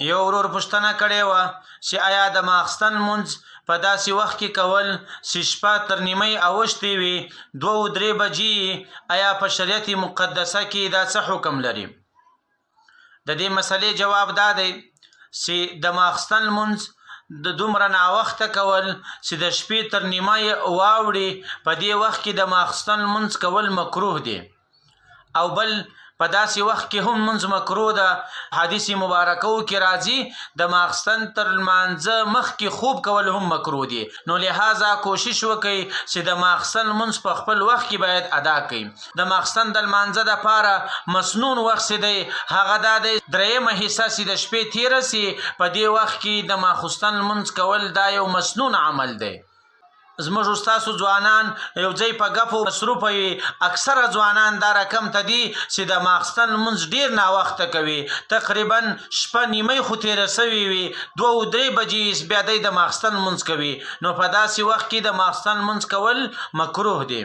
یو ورور پوښتنه کړې وه چې آیا د ماخستن لمونځ په داسې وخت کې کول چې شپه تر نیمۍ اوښتې وي 2-3 بجې آیا په شریعت مقدسه کې دا څه حکم لري؟ د دې مسئلې جواب دا دی چې د ماخستن لمونځ د دومره ناوخته کول چې د شپې تر نیمۍ واوړي په دې وخت کې د ماخستن لمونځ کول مکروه دی او بل په داسې وخت کې هم لمونځ مکروه ده. حدیث مبارکو کې راځي د ماخستن تر لمانځه مخکې خوب کول هم مکروه دي. نو لہذا کوشش وکړئ چې د ماخستن لمونځ په خپل وخت کې باید ادا کړئ. د ماخستن د لمانځه دپاره مسنون وخت چې دی هغه دا دی 3مه حصه چې د شپې تیره سي په دې وخت کې د ماخستن لمونځ کول دا یو مسنون عمل دی. زموږ ستاسو ځوانان یو ځای په ګپو مصروفه وي. اکثره ځوانان دا رقم ته دي چې د ماخستن لمونځ ډېر ناوخته کوي. تقریبا شپه نیمۍ خو تېره سوې وي 2-3 بجې بیا دی د ماخستن لمونځ کوي. نو په داسې وخت کې د ماخستن لمونځ کول مکروه دی.